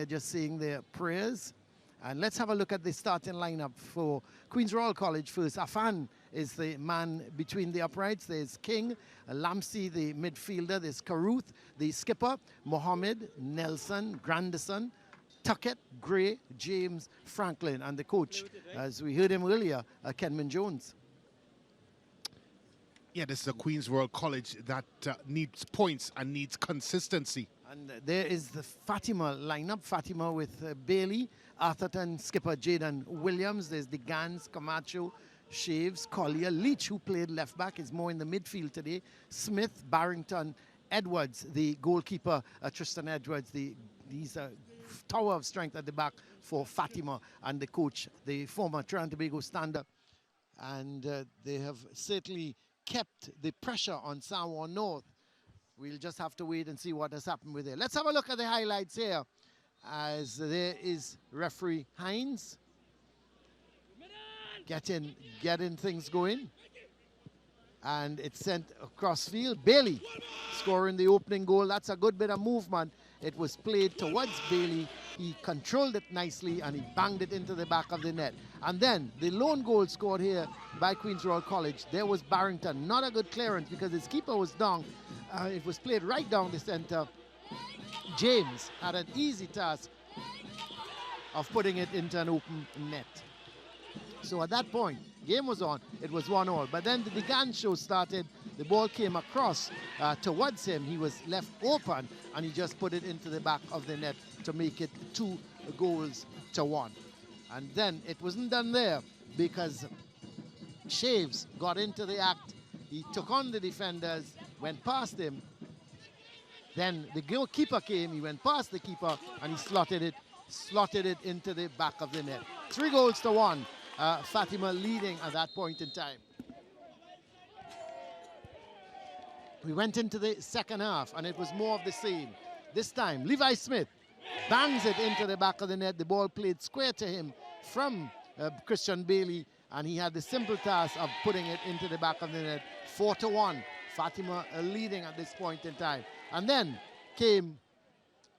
they're just saying their prayers. And let's have a look at the starting lineup for Queen's Royal College first. Afan is the man between the uprights. There's King, Lamsey, the midfielder. There's Karuth, the skipper, Mohammed, Nelson, Grandison, Tuckett, Gray, James, Franklin, and the coach, as we heard him earlier, Kenman Jones. Yeah, this is a Queen's Royal College that needs points and needs consistency. And there is the Fatima lineup. Fatima with Bailey, Atherton, skipper Jaden Williams. There's the Gans, Camacho, Shaves, Collier, Leach, who played left back, is more in the midfield today. Smith, Barrington, Edwards, the goalkeeper, Tristan Edwards. He's a tower of strength at the back for Fatima, and the coach, the former Trinidad and Tobago stand-up. And they have certainly kept the pressure on San Juan North. We'll just have to wait and see what has happened with it. Let's have a look at the highlights here, as there is referee Hines getting things going. And it's sent across field. Bailey scoring the opening goal. That's a good bit of movement. It was played towards Bailey. He controlled it nicely and he banged it into the back of the net. And then the lone goal scored here by Queen's Royal College. There was Barrington. Not a good clearance because his keeper was down. It was played right down the center. James had an easy task of putting it into an open net. So at that point, game was on. It was 1-1. But then the gun show started. The ball came across towards him. He was left open, and he just put it into the back of the net to make it 2-1. And then it wasn't done there because Shaves got into the act. He took on the defenders, went past him. Then the goalkeeper came. He went past the keeper, and he slotted it into the back of the net. 3-1. Fatima leading at that point in time. We went into the second half, and it was more of the same. This time, Levi Smith bangs it into the back of the net. The ball played square to him from Christian Bailey, and he had the simple task of putting it into the back of the net. 4-1. Fatima leading at this point in time. And then came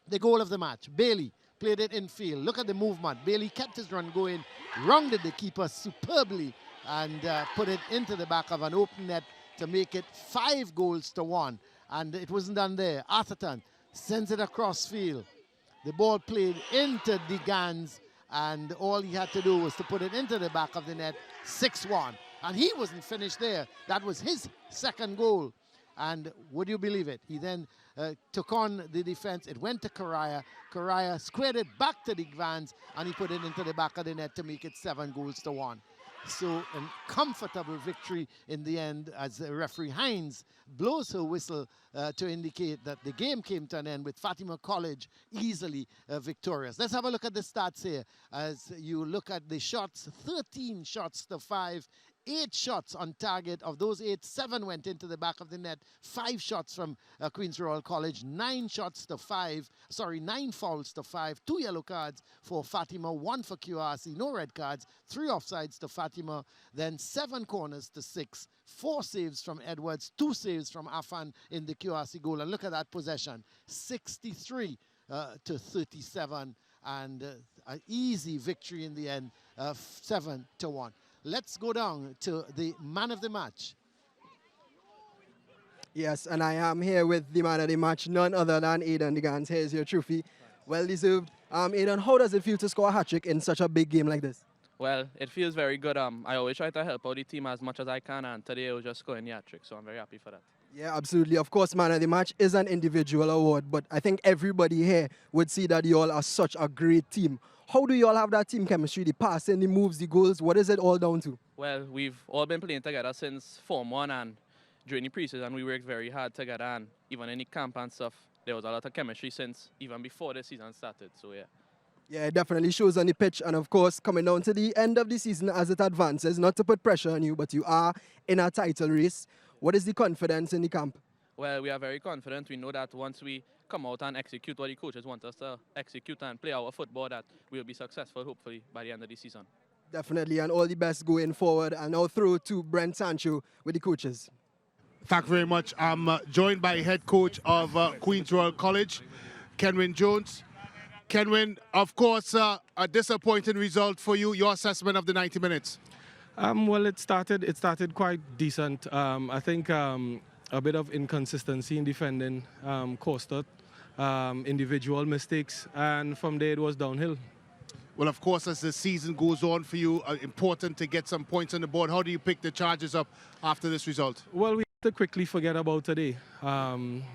the goal of the match. Bailey played it in field. Look at the movement. Bailey kept his run going, rounded the keeper superbly, and put it into the back of an open net to make it 5-1. And it wasn't done there. Atherton sends it across field. The ball played into the Gans, and all he had to do was to put it into the back of the net. 6-1. And he wasn't finished there. That was his second goal. And would you believe it? He then took on the defense. It went to Correa. Correa squared it back to the Gans, and he put it into the back of the net to make it 7-1. So a comfortable victory in the end, as referee Hines blows her whistle to indicate that the game came to an end with Fatima College easily victorious. Let's have a look at the stats here. As you look at the shots, 13 shots to 5. 8 shots on target. Of those 8, 7 went into the back of the net. 5 shots from Queen's Royal College. 9 fouls to 5. 2 yellow cards for Fatima. 1 for QRC. No red cards. 3 offsides to Fatima. Then 7 corners to 6. 4 saves from Edwards. 2 saves from Afan in the QRC goal. And look at that possession. 63 to 37. And an easy victory in the end. 7-1. Let's go down to the man of the match. Yes, and I am here with the man of the match, none other than Aidan Digans. Here's your trophy. Well deserved. Aidan, how does it feel to score a hat-trick in such a big game like this? Well, it feels very good. I always try to help out the team as much as I can, and today I was just scoring the hat-trick, so I'm very happy for that. Yeah, absolutely. Of course, man of the match is an individual award, but I think everybody here would see that you all are such a great team. How do you all have that team chemistry, the passing, the moves, the goals? What is it all down to? Well, we've all been playing together since Form 1, and during the preseason we worked very hard together, and even in the camp and stuff, there was a lot of chemistry since even before the season started, so yeah. Yeah, it definitely shows on the pitch, and of course, coming down to the end of the season as it advances, not to put pressure on you, but you are in a title race. What is the confidence in the camp? Well, we are very confident. We know that once we come out and execute what the coaches want us to execute and play our football, that we will be successful, hopefully, by the end of the season. Definitely, and all the best going forward. And now through to Brent Sancho with the coaches. Thank you very much. I'm joined by head coach of Queen's Royal College, Kenman Jones. Kenwin, of course, a disappointing result for you. Your assessment of the 90 minutes? Well, it started quite decent. I think a bit of inconsistency in defending cost us, individual mistakes, and from there it was downhill. Well, of course, as the season goes on for you, important to get some points on the board. How do you pick the Chargers up after this result? Well, we have to quickly forget about today.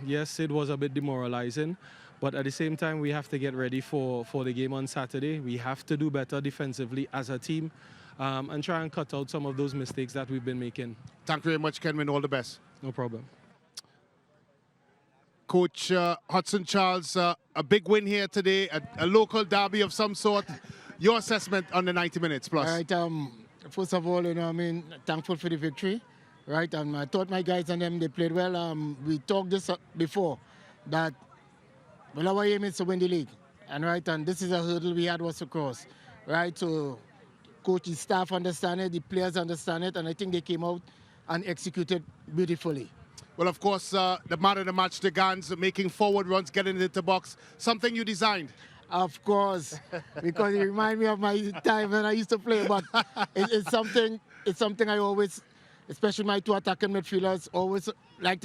Yes, it was a bit demoralizing, but at the same time, we have to get ready for the game on Saturday. We have to do better defensively as a team and try and cut out some of those mistakes that we've been making. Thank you very much, Kenwin. All the best. No problem. Coach Hudson Charles, a big win here today, a local derby of some sort. Your assessment on the 90 minutes plus? All right, first of all, thankful for the victory, right? I thought my guys and them, they played well. We talked this before, that well, our aim is to win the league, and this is a hurdle we had was to cross, right? So, coaching staff understand it, the players understand it, and I think they came out and executed beautifully. Well, of course, the man of the match, the Gans, making forward runs, getting into the box, something you designed. Of course, because it reminds me of my time when I used to play. But it's something I always, especially my two attacking midfielders, always like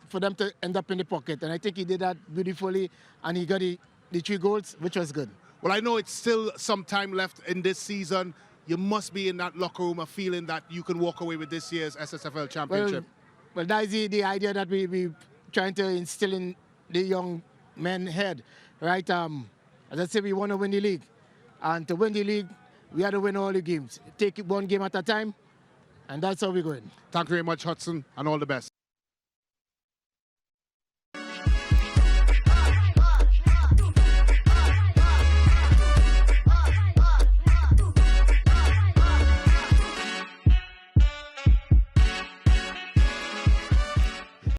for them to end up in the pocket. And I think he did that beautifully, and he got the 3 goals, which was good. Well, I know it's still some time left in this season. You must be in that locker room a feeling that you can walk away with this year's SSFL Championship. Well, that's the idea that we trying to instill in the young men head, right? As I said, we want to win the league. And to win the league, we have to win all the games. Take it one game at a time, and that's how we're going. Thank you very much, Hudson, and all the best.